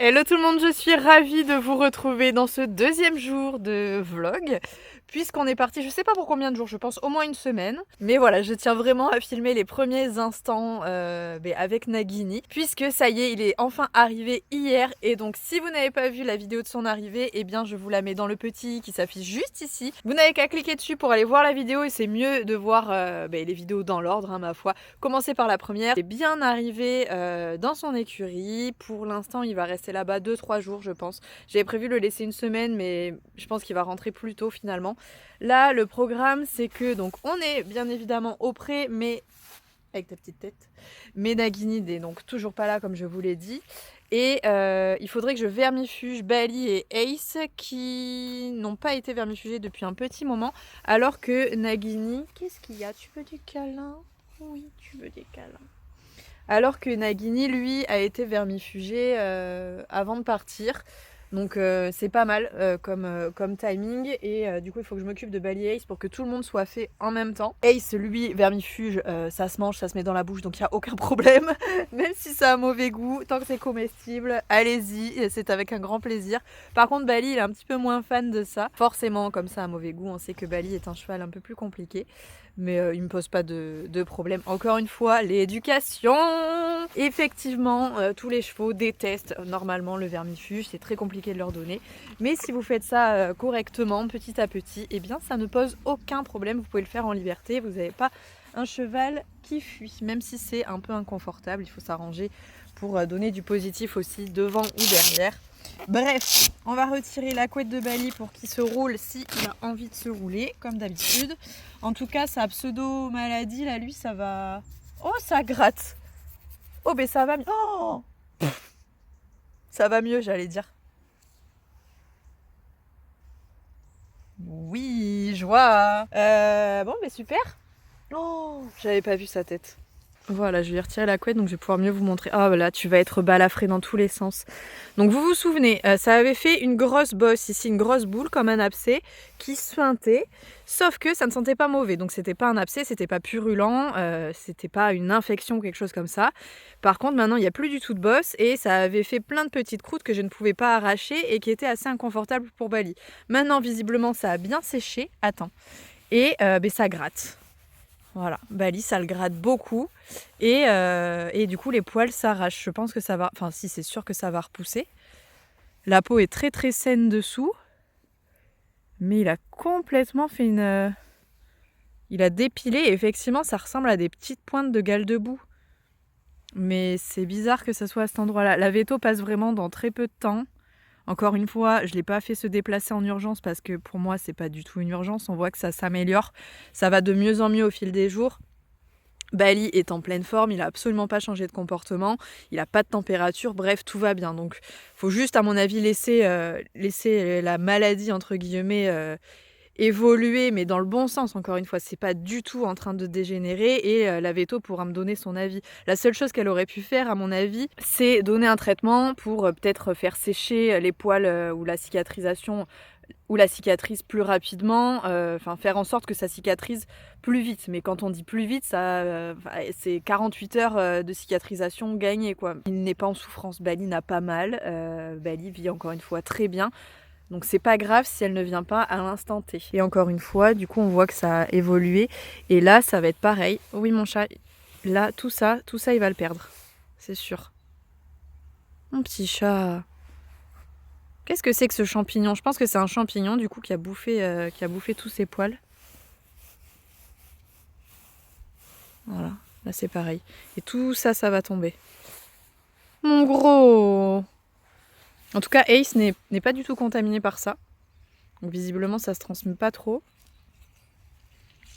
Hello tout le monde, je suis ravie de vous retrouver dans ce deuxième jour de vlog. Puisqu'on est parti, je sais pas pour combien de jours, je pense au moins une semaine. Mais voilà, je tiens vraiment à filmer les premiers instants avec Nagini. Puisque ça y est, il est enfin arrivé hier. Et donc si vous n'avez pas vu la vidéo de son arrivée, eh bien je vous la mets dans le petit qui s'affiche juste ici. Vous n'avez qu'à cliquer dessus pour aller voir la vidéo. Et c'est mieux de voir les vidéos dans l'ordre, hein, ma foi. Commencer par la première. Il est bien arrivé dans son écurie. Pour l'instant, il va rester là-bas 2-3 jours, je pense. J'avais prévu de le laisser une semaine, mais je pense qu'il va rentrer plus tôt finalement. Là, le programme, c'est que donc on est bien évidemment au pré, mais avec ta petite tête. Mais Nagini n'est donc toujours pas là, comme je vous l'ai dit. Et il faudrait que je vermifuge Bali et Ace, qui n'ont pas été vermifugés depuis un petit moment, alors que Nagini... Qu'est-ce qu'il y a? Tu veux du câlin? Oui, tu veux des câlins. Alors que Nagini, lui, a été vermifugé avant de partir. Donc c'est pas mal comme timing. Et du coup, il faut que je m'occupe de Bali et Ace pour que tout le monde soit fait en même temps. Ace, lui, vermifuge, ça se mange, ça se met dans la bouche, donc il n'y a aucun problème. Même si ça a mauvais goût, tant que c'est comestible, allez-y, c'est avec un grand plaisir. Par contre, Bali, il est un petit peu moins fan de ça. Forcément, comme ça a mauvais goût, on sait que Bali est un cheval un peu plus compliqué. Mais il me pose pas de problème. Encore une fois, l'éducation. Effectivement, tous les chevaux détestent normalement le vermifuge, c'est très compliqué de leur donner. Mais si vous faites ça correctement, petit à petit, eh bien ça ne pose aucun problème, vous pouvez le faire en liberté, vous n'avez pas un cheval qui fuit, même si c'est un peu inconfortable, il faut s'arranger pour donner du positif aussi devant ou derrière. Bref, on va retirer la couette de Bali pour qu'il se roule s'il a envie de se rouler, comme d'habitude. En tout cas, sa pseudo-maladie, là, lui, ça va... Oh, ça gratte! Oh, mais ça va mieux. Oh, ça va mieux, j'allais dire. Oui, je vois. Bon, mais super. Oh, j'avais pas vu sa tête. Voilà, je vais retirer la couette, donc je vais pouvoir mieux vous montrer. Ah, là, tu vas être balafré dans tous les sens. Donc, vous vous souvenez, ça avait fait une grosse bosse ici, une grosse boule comme un abcès qui suintait. Sauf que ça ne sentait pas mauvais. Donc, c'était pas un abcès, c'était pas purulent, c'était pas une infection ou quelque chose comme ça. Par contre, maintenant, il n'y a plus du tout de bosse et ça avait fait plein de petites croûtes que je ne pouvais pas arracher et qui étaient assez inconfortables pour Bali. Maintenant, visiblement, ça a bien séché. Attends. Et ça gratte. Voilà, Bali, ça le gratte beaucoup et du coup les poils s'arrachent. Je pense que ça va, enfin si, c'est sûr que ça va repousser. La peau est très très saine dessous, mais il a complètement fait une... Il a dépilé et effectivement ça ressemble à des petites pointes de gale de boue. Mais c'est bizarre que ça soit à cet endroit-là. La véto passe vraiment dans très peu de temps. Encore une fois, je ne l'ai pas fait se déplacer en urgence parce que pour moi c'est pas du tout une urgence. On voit que ça s'améliore, ça va de mieux en mieux au fil des jours. Bali est en pleine forme, il a absolument pas changé de comportement, il a pas de température, bref, tout va bien. Donc, faut juste, à mon avis, laisser la maladie, entre guillemets, évoluer, mais dans le bon sens, encore une fois. C'est pas du tout en train de dégénérer et la véto pourra me donner son avis. La seule chose qu'elle aurait pu faire, à mon avis, c'est donner un traitement pour peut-être faire sécher les poils ou la cicatrisation ou la cicatrice plus rapidement, faire en sorte que ça cicatrise plus vite. Mais quand on dit plus vite, c'est 48 heures de cicatrisation gagnée, quoi. Il n'est pas en souffrance, Bali n'a pas mal, Bali vit encore une fois très bien. Donc c'est pas grave si elle ne vient pas à l'instant T. Et encore une fois, du coup on voit que ça a évolué. Et là ça va être pareil. Oui mon chat, là tout ça il va le perdre. C'est sûr. Mon petit chat. Qu'est-ce que c'est que ce champignon? Je pense que c'est un champignon du coup qui a bouffé tous ses poils. Voilà, là c'est pareil. Et tout ça, ça va tomber. Mon gros! En tout cas, Ace n'est pas du tout contaminé par ça. Donc visiblement, ça se transmet pas trop.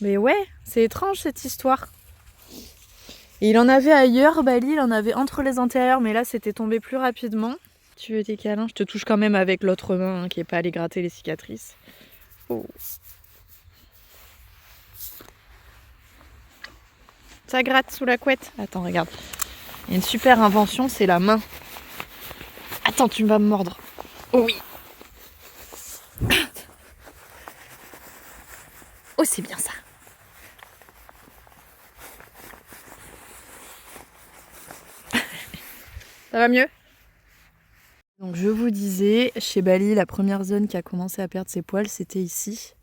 Mais ouais, c'est étrange cette histoire. Et il en avait ailleurs, Bali, il en avait entre les antérieurs, mais là c'était tombé plus rapidement. Tu veux tes câlins? Je te touche quand même avec l'autre main hein, qui n'est pas allée gratter les cicatrices. Oh. Ça gratte sous la couette. Attends, regarde. Il y a une super invention, c'est la main. Attends, tu vas me mordre. Oh oui. Oh, c'est bien ça. Ça va mieux? Donc je vous disais, chez Bali, la première zone qui a commencé à perdre ses poils, c'était ici.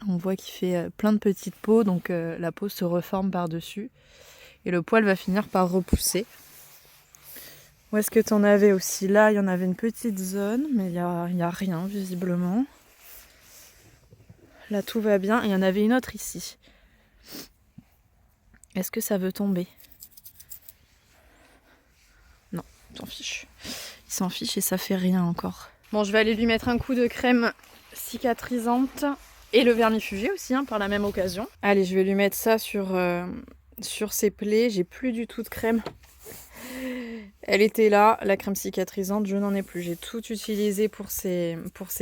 On voit qu'il fait plein de petites peaux, donc la peau se reforme par-dessus. Et le poil va finir par repousser. Où est-ce que tu en avais aussi? Là, il y en avait une petite zone, mais il n'y a rien visiblement. Là, tout va bien. Et il y en avait une autre ici. Est-ce que ça veut tomber? Non, il s'en fiche. Il s'en fiche et ça fait rien encore. Bon, je vais aller lui mettre un coup de crème cicatrisante et le vermifugé aussi, par la même occasion. Allez, je vais lui mettre ça sur ses plaies. J'ai plus du tout de crème. Elle était là, la crème cicatrisante, je n'en ai plus. J'ai tout utilisé pour ses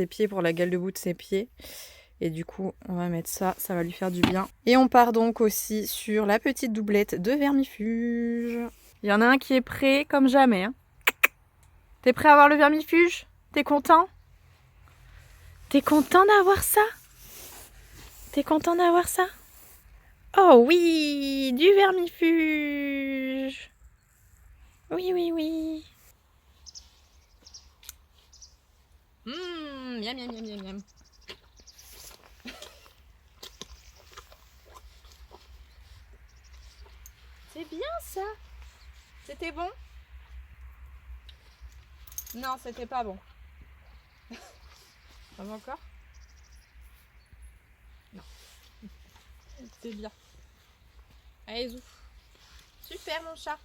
pieds, pour la gueule de bout de ses pieds. Et du coup, on va mettre ça, ça va lui faire du bien. Et on part donc aussi sur la petite doublette de vermifuge. Il y en a un qui est prêt comme jamais. T'es prêt à avoir le vermifuge? T'es content? T'es content d'avoir ça? T'es content d'avoir ça? Oh oui, du vermifuge! Oui, oui, oui. Miam, miam, miam, miam, miam. C'est bien ça. C'était bon? Non, c'était pas bon. Ça va encore? Non. C'était bien. Allez, zou. Super mon chat.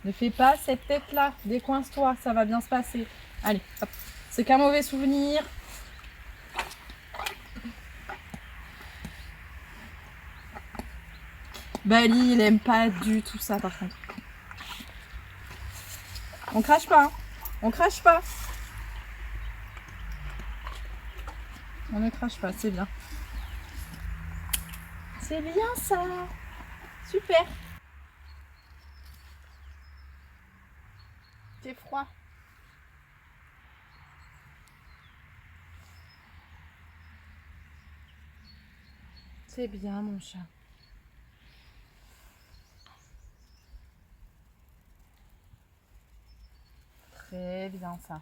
Ne fais pas cette tête là. Décoince-toi, ça va bien se passer. Allez, hop. C'est qu'un mauvais souvenir. Bali, il aime pas du tout ça par contre. On crache pas, hein. On crache pas. On ne crache pas, c'est bien. C'est bien ça. Super. C'est froid. C'est bien mon chat. Très bien ça.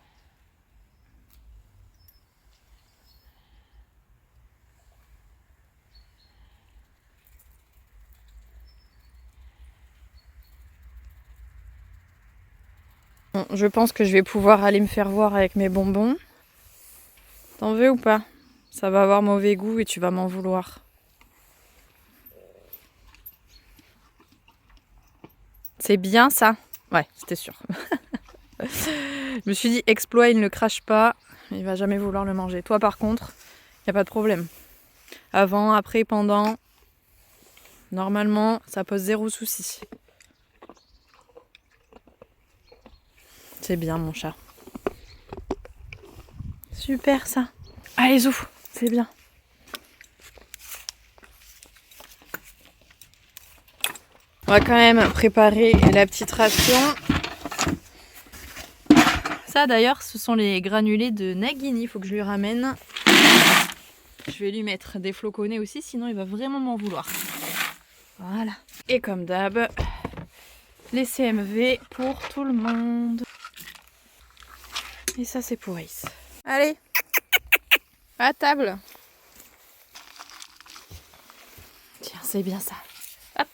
Bon, je pense que je vais pouvoir aller me faire voir avec mes bonbons. T'en veux ou pas? Ça va avoir mauvais goût et tu vas m'en vouloir. C'est bien ça? Ouais, c'était sûr. Je me suis dit, exploit, il ne le crache pas. Il va jamais vouloir le manger. Toi par contre, il n'y a pas de problème. Avant, après, pendant. Normalement, ça pose zéro souci. C'est bien mon chat. Super ça. Allez, zou, c'est bien. On va quand même préparer la petite ration. Ça d'ailleurs, ce sont les granulés de Nagini. Il faut que je lui ramène. Je vais lui mettre des floconnés aussi, sinon il va vraiment m'en vouloir. Voilà. Et comme d'hab, les CMV pour tout le monde. Et ça c'est pour Ace. Allez, à table. Tiens, c'est bien ça. Hop.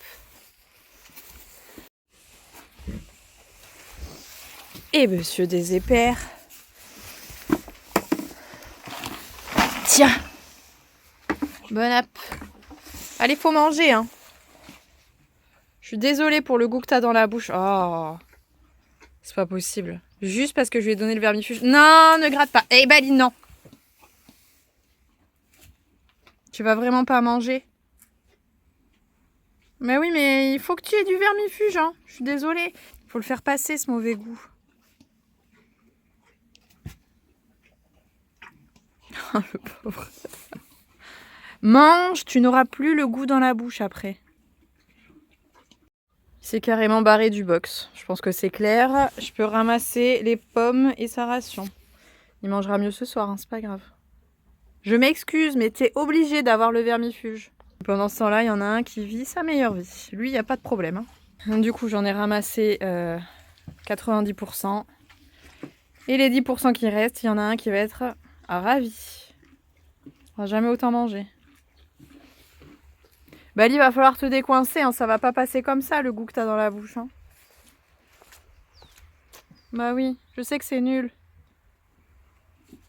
Et monsieur des épères. Tiens. Bon app. Allez, faut manger, hein. Je suis désolée pour le goût que t'as dans la bouche. Oh. C'est pas possible. Juste parce que je lui ai donné le vermifuge. Non, ne gratte pas. Eh Bali, non. Tu vas vraiment pas manger? Mais oui, mais il faut que tu aies du vermifuge, hein. Je suis désolée. Faut le faire passer, ce mauvais goût. Oh, le pauvre. Mange, tu n'auras plus le goût dans la bouche après. C'est carrément barré du box. Je pense que c'est clair. Je peux ramasser les pommes et sa ration. Il mangera mieux ce soir, hein, c'est pas grave. Je m'excuse, mais t'es obligé d'avoir le vermifuge. Pendant ce temps-là, il y en a un qui vit sa meilleure vie. Lui, il n'y a pas de problème. Hein. Du coup, j'en ai ramassé 90%. Et les 10% qui restent, il y en a un qui va être ravi. On va jamais autant manger. Bali, va falloir te décoincer, hein. Ça va pas passer comme ça le goût que t'as dans la bouche. Hein. Bah oui, je sais que c'est nul.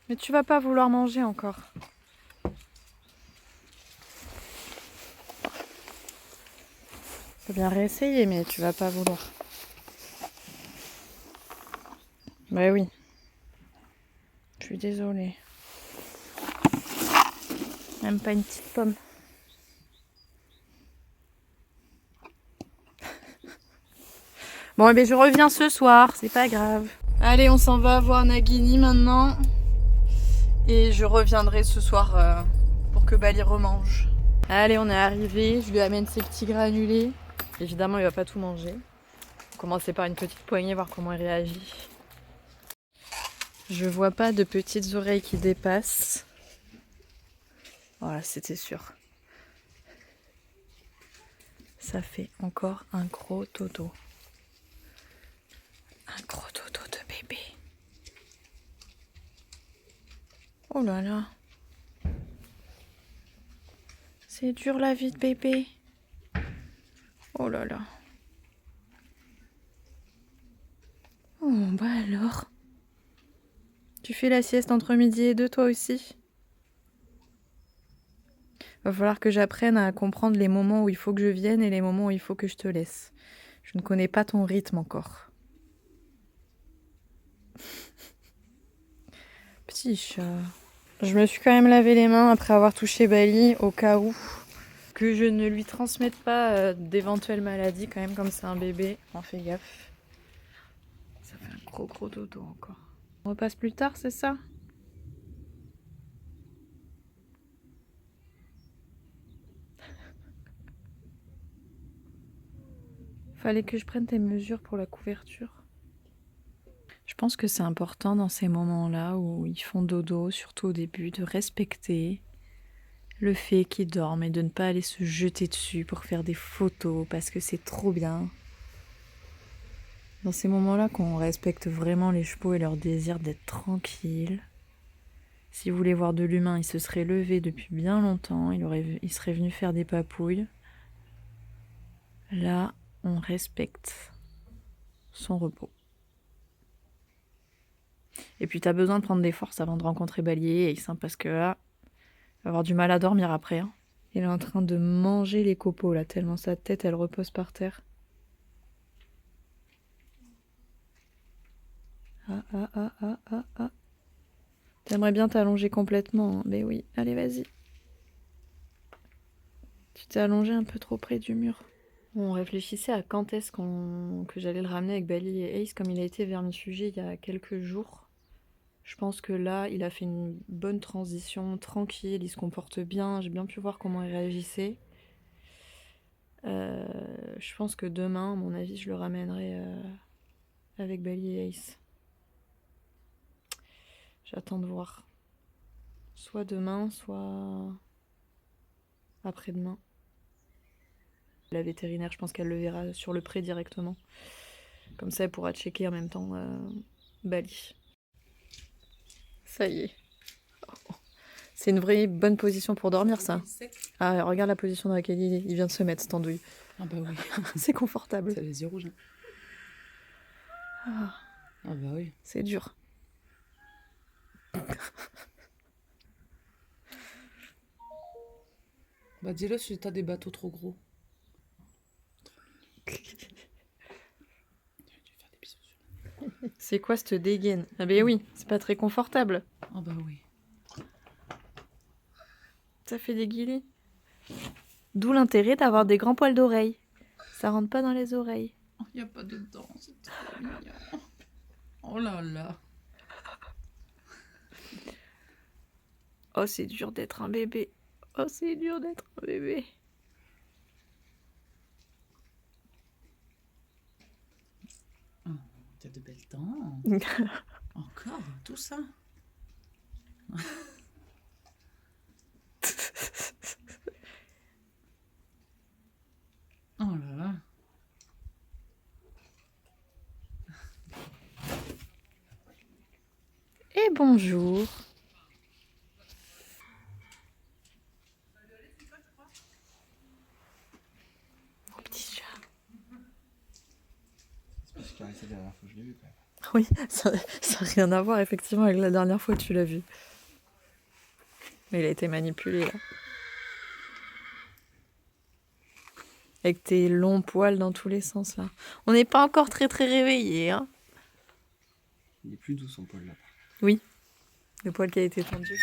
Mais tu vas pas vouloir manger encore. Faut bien réessayer, mais tu vas pas vouloir. Bah oui. Je suis désolée. Même pas une petite pomme. Bon, eh bien, je reviens ce soir, c'est pas grave. Allez, on s'en va voir Nagini maintenant. Et je reviendrai ce soir pour que Bali remange. Allez, on est arrivé. Je lui amène ses petits granulés. Évidemment, il va pas tout manger. On va commencer par une petite poignée, voir comment il réagit. Je vois pas de petites oreilles qui dépassent. Voilà, c'était sûr. Ça fait encore un gros dodo. Un gros dodo de bébé. Oh là là. C'est dur la vie de bébé. Oh là là. Oh bah alors. Tu fais la sieste entre midi et deux toi aussi? Va falloir que j'apprenne à comprendre les moments où il faut que je vienne et les moments où il faut que je te laisse. Je ne connais pas ton rythme encore. Petit chat. Je me suis quand même lavé les mains après avoir touché Bali au cas où que je ne lui transmette pas d'éventuelles maladies quand même comme c'est un bébé. On fait gaffe. Ça fait un gros dodo encore. On repasse plus tard, c'est ça? Fallait que je prenne tes mesures pour la couverture. Je pense que c'est important dans ces moments-là où ils font dodo, surtout au début, de respecter le fait qu'ils dorment et de ne pas aller se jeter dessus pour faire des photos parce que c'est trop bien. Dans ces moments-là qu'on respecte vraiment les chevaux et leur désir d'être tranquilles. Si vous voulez voir de l'humain, il se serait levé depuis bien longtemps, il serait venu faire des papouilles. Là, on respecte son repos. Et puis t'as besoin de prendre des forces avant de rencontrer Bali et Ace, hein, parce que là, il va avoir du mal à dormir après. Hein. Il est en train de manger les copeaux là, tellement sa tête elle repose par terre. Ah. T'aimerais bien t'allonger complètement, hein. Mais oui, allez vas-y. Tu t'es allongé un peu trop près du mur. On réfléchissait à quand est-ce que j'allais le ramener avec Bali et Ace, comme il a été vermifugé il y a quelques jours. Je pense que là, il a fait une bonne transition, tranquille, il se comporte bien, j'ai bien pu voir comment il réagissait. Je pense que demain, à mon avis, je le ramènerai avec Bali et Ace. J'attends de voir. Soit demain, soit après-demain. La vétérinaire, je pense qu'elle le verra sur le pré directement. Comme ça, elle pourra checker en même temps Bali. Ça y est. C'est une vraie bonne position pour dormir, ça. Ah, regarde la position dans laquelle il vient de se mettre, cette andouille. Ah bah oui. C'est confortable. Ça les yeux rouges. Ah bah oui. C'est dur. Bah dis-le si t'as des bateaux trop gros. C'est quoi cette dégaine? Ah bah oui, c'est pas très confortable. Ah bah oui. Ça fait des guillis. D'où l'intérêt d'avoir des grands poils d'oreilles. Ça rentre pas dans les oreilles. Oh, y a pas de dents, c'est trop mignon. Oh là là. Oh, c'est dur d'être un bébé. Oh, c'est dur d'être un bébé. Oh, t'as de belles dents. Encore, tout ça. Oh là là. Et bonjour. Mon petit chat. C'est parce qu'il a arrêté la dernière fois que je l'ai vu quand même. Oui, ça n'a rien à voir effectivement avec la dernière fois que tu l'as vu. Mais il a été manipulé là. Avec tes longs poils dans tous les sens là. On n'est pas encore très réveillés, hein. Il est plus doux son poil là. Oui, le poil qui a été tendu.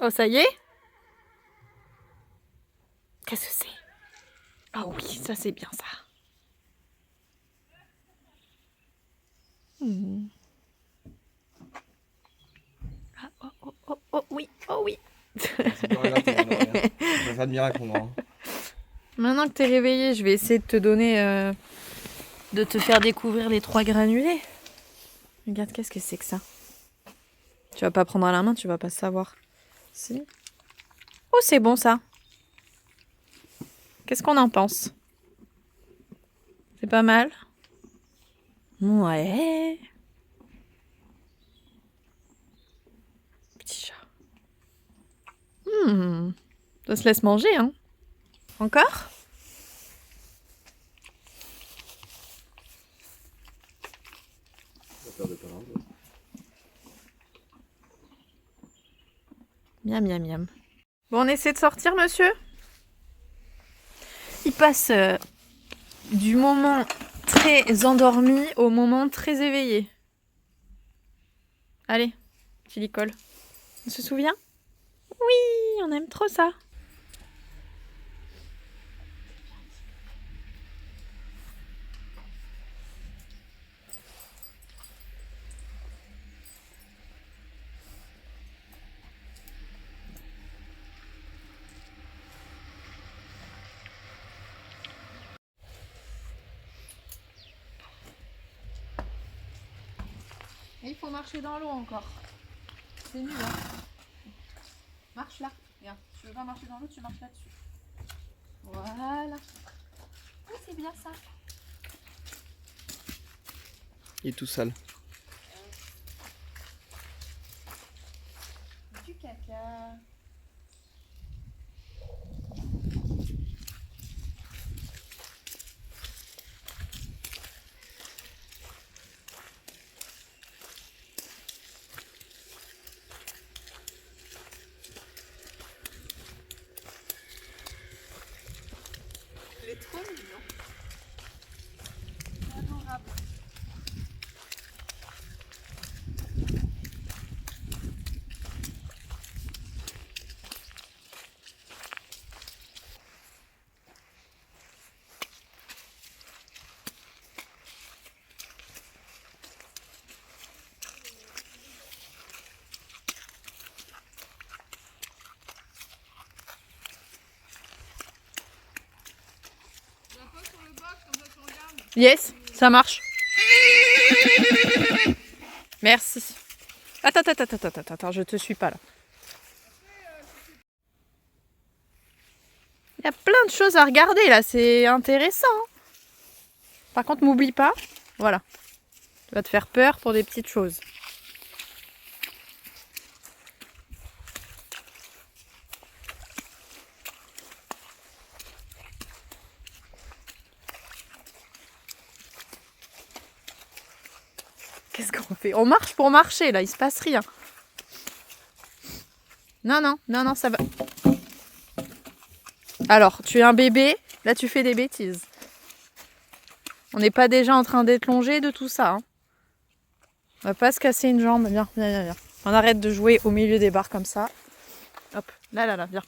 Oh, ça y est? Qu'est-ce que c'est? Ah oui, ça c'est bien ça. Hmm. Ah, oh, oh, oh, oh, oui, oh oui. C'est dur à gratter, hein, Laurien. Je peux faire de miracle, mon grand. Maintenant que t'es réveillé, je vais essayer de te donner, de te faire découvrir les 3 granulés. Regarde, qu'est-ce que c'est que ça? Tu vas pas prendre à la main, tu vas pas savoir. Si. Oh, c'est bon ça. Qu'est-ce qu'on en pense? C'est pas mal? Ouais. Petit chat. Ça se laisse manger, hein? Encore? J'ai peur de pas l'enlever. Miam, miam, miam. Bon, on essaie de sortir, monsieur? Il passe du moment très endormi au moment très éveillé. Allez, Chilicole. On se souvient? Oui, on aime trop ça. Et il faut marcher dans l'eau encore. C'est nul, hein? Marche là. Regarde, tu veux pas marcher dans l'eau, tu marches là-dessus. Voilà. Oh, c'est bien ça. Il est tout sale. Du caca. Il est trop mignon. Adorable. Yes, ça marche. Merci. Attends, je te suis pas là. Il y a plein de choses à regarder là, c'est intéressant. Par contre, m'oublie pas. Voilà. Tu vas te faire peur pour des petites choses. Qu'est-ce qu'on fait? On marche pour marcher là, il se passe rien. Non, ça va. Alors, tu es un bébé, là tu fais des bêtises. On n'est pas déjà en train d'être longé de tout ça. Hein. On va pas se casser une jambe. Viens. On arrête de jouer au milieu des barres comme ça. Hop, là, viens.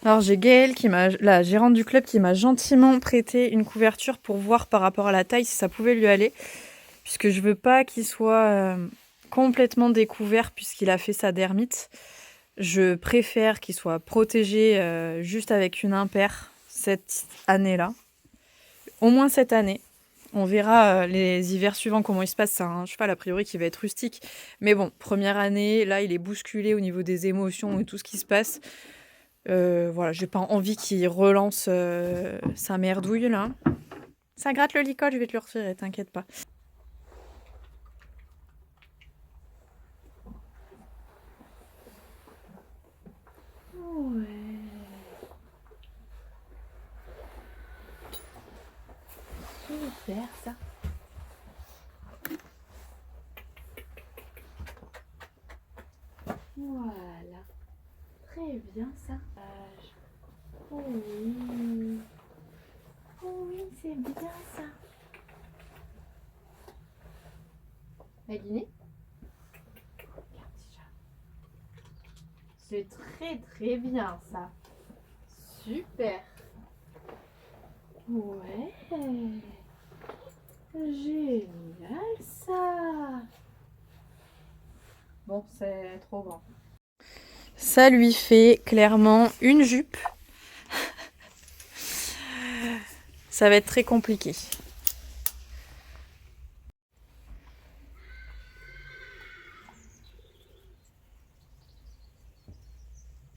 Alors j'ai Gaëlle, la gérante du club, qui m'a gentiment prêté une couverture pour voir par rapport à la taille si ça pouvait lui aller. Puisque je veux pas qu'il soit complètement découvert puisqu'il a fait sa dermite. Je préfère qu'il soit protégé juste avec une impaire cette année-là. au moins cette année. On verra les hivers suivants comment il se passe. C'est un cheval a priori qui va être rustique. Mais bon, première année, là il est bousculé au niveau des émotions et tout ce qui se passe. Voilà, j'ai pas envie qu'il relance sa merdouille là. Ça gratte le licol, je vais te le retirer, t'inquiète pas. Ouais. Super ça. Voilà. Très bien ça. Oh oui. Oh oui, c'est bien ça. La Guinée. Regarde déjà. C'est très bien ça. Super. Ouais. Génial ça. Bon, c'est trop grand. Ça lui fait clairement une jupe. Ça va être très compliqué.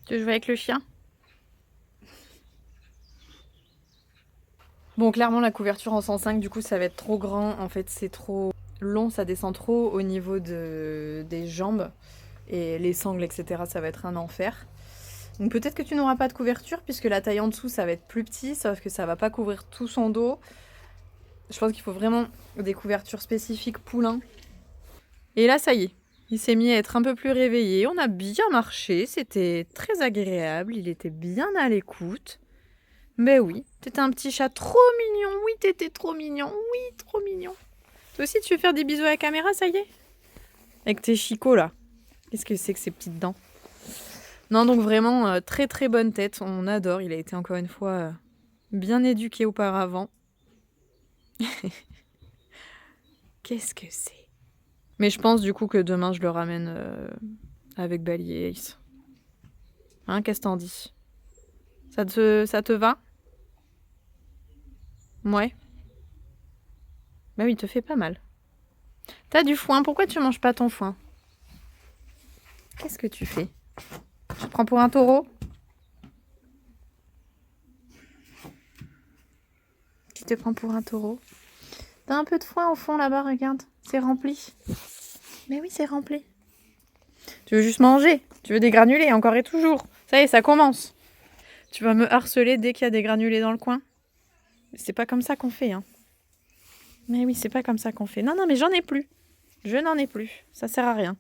Tu veux jouer avec le chien? Bon, clairement, la couverture en 105, du coup, ça va être trop grand. En fait, c'est trop long, ça descend trop au niveau des jambes. Et les sangles, etc., ça va être un enfer. Donc peut-être que tu n'auras pas de couverture, puisque la taille en dessous, ça va être plus petit, sauf que ça va pas couvrir tout son dos. Je pense qu'il faut vraiment des couvertures spécifiques poulain. Et là, ça y est, il s'est mis à être un peu plus réveillé. On a bien marché, c'était très agréable, il était bien à l'écoute. Ben oui, t'étais un petit chat trop mignon, oui, t'étais trop mignon, oui, trop mignon. Toi aussi, tu veux faire des bisous à la caméra, ça y est? Avec tes chicots, là. Qu'est-ce que c'est que ces petites dents? Non, donc vraiment, très bonne tête, on adore. Il a été encore une fois bien éduqué auparavant. Qu'est-ce que c'est? Mais je pense du coup que demain, je le ramène avec Bali et Ace. Hein, qu'est-ce que t'en dis? Ça te va? Ouais. Bah oui, il te fait pas mal. T'as du foin, pourquoi tu manges pas ton foin? Qu'est-ce que tu fais? Tu te prends pour un taureau? Tu te prends pour un taureau? T'as un peu de foin au fond là-bas, regarde. C'est rempli. Mais oui, c'est rempli. Tu veux juste manger? Tu veux des granulés, encore et toujours? Ça y est, ça commence. Tu vas me harceler dès qu'il y a des granulés dans le coin? C'est pas comme ça qu'on fait, hein. Mais oui, c'est pas comme ça qu'on fait. Non, mais j'en ai plus. Je n'en ai plus. Ça sert à rien.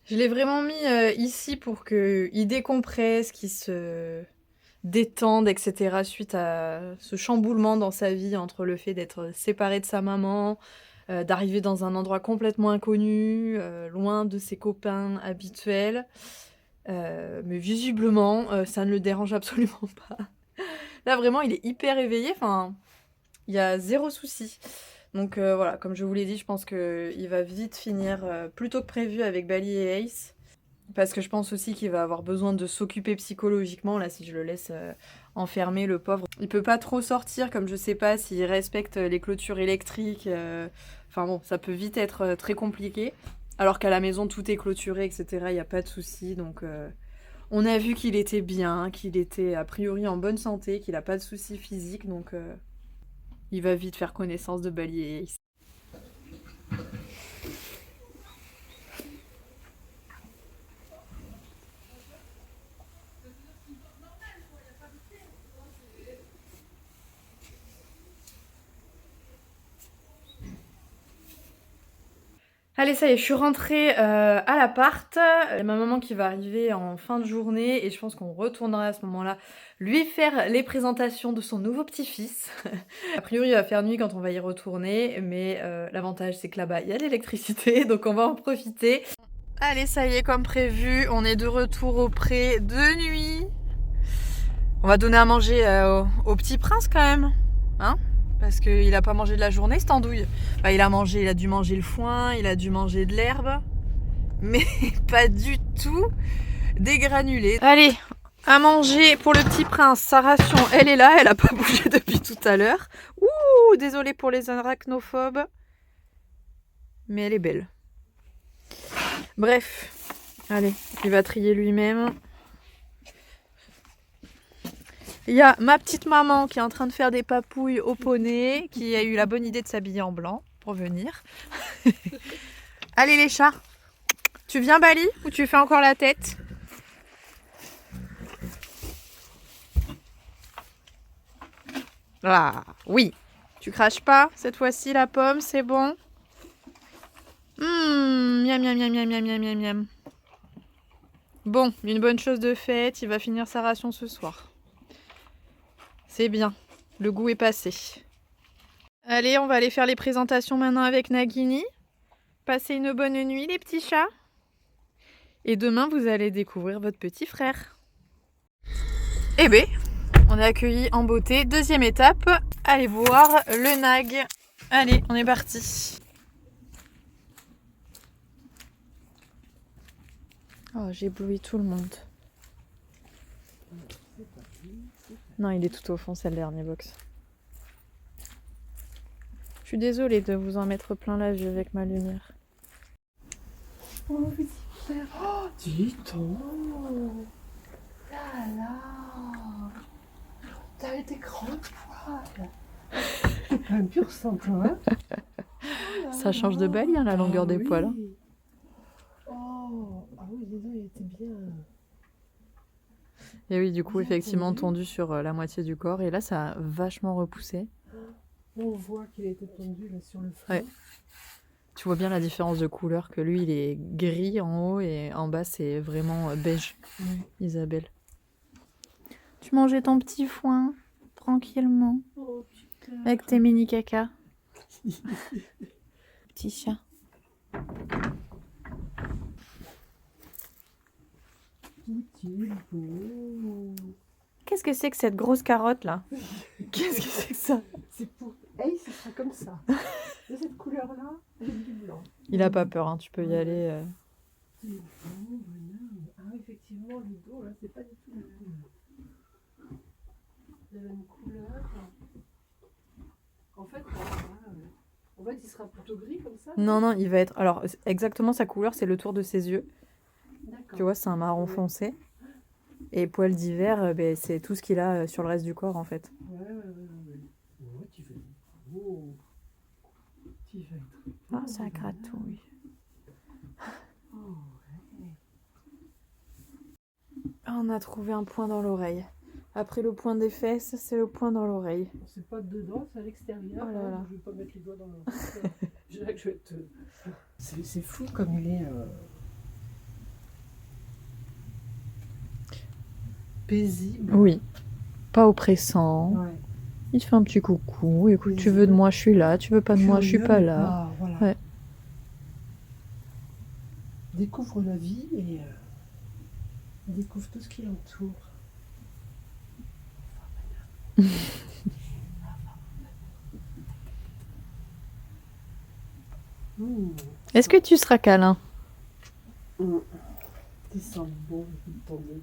Je l'ai vraiment mis ici pour qu'il décompresse, qu'il se détende, etc. suite à ce chamboulement dans sa vie entre le fait d'être séparé de sa maman, d'arriver dans un endroit complètement inconnu, loin de ses copains habituels. Mais visiblement, ça ne le dérange absolument pas. Là, vraiment, il est hyper éveillé. Enfin, il y a zéro souci. Donc voilà, comme je vous l'ai dit, je pense qu'il va vite finir plus tôt que prévu avec Bali et Ace. Parce que je pense aussi qu'il va avoir besoin de s'occuper psychologiquement, là, si je le laisse enfermer, le pauvre. Il peut pas trop sortir, comme je sais pas s'il respecte les clôtures électriques. Enfin bon, ça peut vite être très compliqué. Alors qu'à la maison, tout est clôturé, etc. Il n'y a pas de souci. Donc on a vu qu'il était bien, qu'il était a priori en bonne santé, qu'il n'a pas de soucis physiques. Donc il va vite faire connaissance de Bali et Ace. Allez, ça y est, je suis rentrée à l'appart. Il y a ma maman qui va arriver en fin de journée et je pense qu'on retournera à ce moment-là lui faire les présentations de son nouveau petit-fils. A priori, il va faire nuit quand on va y retourner, mais l'avantage, c'est que là-bas, il y a l'électricité, donc on va en profiter. Allez, ça y est, comme prévu, on est de retour au pré de nuit. On va donner à manger au petit prince quand même, hein? Parce qu'il a pas mangé de la journée, cette andouille. Bah, il a dû manger le foin, il a dû manger de l'herbe, mais pas du tout des granulés. Allez, À manger pour le petit prince. Sa ration, elle est là. Elle a pas bougé depuis tout à l'heure. Ouh, désolée pour les arachnophobes. Mais elle est belle. Bref. Allez, il va trier lui-même. Il y a ma petite maman qui est en train de faire des papouilles au poney, qui a eu la bonne idée de s'habiller en blanc pour venir. Allez les chats, tu viens Bali ou tu fais encore la tête? Ah oui, tu craches pas cette fois-ci la pomme, c'est bon. Miam miam miam miam miam miam miam miam. Bon, une bonne chose de faite, il va finir sa ration ce soir. C'est bien, le goût est passé. Allez, on va aller faire les présentations maintenant avec Nagini. Passez une bonne nuit les petits chats. Et demain, vous allez découvrir votre petit frère. Eh ben, on est accueillis en beauté. Deuxième étape, allez voir le nag. Allez, on est parti. Oh, j'ai ébloui tout le monde. Non, il est tout au fond, c'est le dernier box. Je suis désolée de vous en mettre plein la vue avec ma lumière. Oh, super. Oh, dis donc. Là, là. T'as été grande poil. C'est quand même pur sang, toi, hein. Oh, Ça change de Bali, hein, la longueur des poils. Hein. Oh, ah oui, dis donc, il était bien. Et oui, du coup, Bien effectivement, tendu. tendu sur la moitié du corps. Et là, ça a vachement repoussé. On voit qu'il a été tendu là sur le front. Ouais. Tu vois bien la différence de couleur, que lui, il est gris en haut et en bas, c'est vraiment beige. Ouais. Isabelle. Tu mangeais ton petit foin, tranquillement, Oh, putain. avec tes mini caca. Petit chat. Tout est beau. Qu'est-ce que c'est que cette grosse carotte, là? Qu'est-ce que c'est que ça? C'est pour. Hey, ce sera comme ça. De cette couleur-là, avec du blanc. Il a pas peur, hein, tu peux y Ouais. aller. C'est bon, bonhomme. Ah, effectivement, le dos, là, c'est pas du tout la même couleur. En fait, il sera plutôt gris comme ça. Non, non, il va être... Alors, exactement sa couleur, c'est le tour de ses yeux. D'accord. Tu vois, c'est un marron foncé. Et poils d'hiver, ben, c'est tout ce qu'il a sur le reste du corps, en fait. Ouais. Oh, tu vas être beau. Tu vas être beau. Ah, ça gratouille. Oh, ouais. Ah, on a trouvé un point dans l'oreille. Après le point des fesses, c'est le point dans l'oreille. C'est pas dedans, c'est à l'extérieur. Oh là là. Donc je vais pas mettre les doigts dans le. Je dirais que je vais te. C'est fou comme il est. Paisible. Oui. Pas oppressant. Ouais. Il te fait un petit coucou. Écoute, Oui, tu veux de moi, je suis là. Tu veux pas de moi, je suis Curieux, pas mais là. voilà. Ouais. Découvre la vie et découvre tout ce qui l'entoure. Est-ce que tu seras câlin? Tu sens bon de tomber.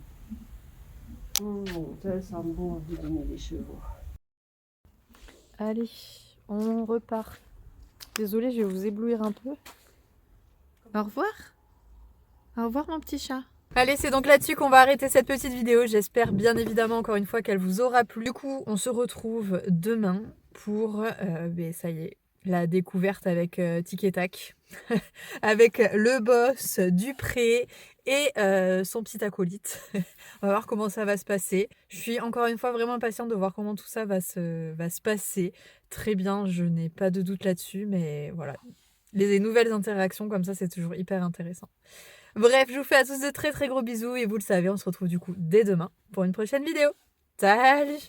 Ça sent bon de donner les chevaux. Allez, on repart. Désolée, je vais vous éblouir un peu. Au revoir. Au revoir mon petit chat. Allez, c'est donc là-dessus qu'on va arrêter cette petite vidéo. J'espère bien évidemment encore une fois qu'elle vous aura plu. Du coup, on se retrouve demain pour, ça y est, la découverte avec Tic et Tac. Avec le boss du pré et son petit acolyte. On va voir comment ça va se passer. Je suis encore une fois vraiment impatiente de voir comment tout ça va se passer. Très bien, je n'ai pas de doute là-dessus, mais voilà. Les nouvelles interactions comme ça, c'est toujours hyper intéressant. Bref, je vous fais à tous de très très gros bisous et vous le savez, on se retrouve du coup dès demain pour une prochaine vidéo. Salut!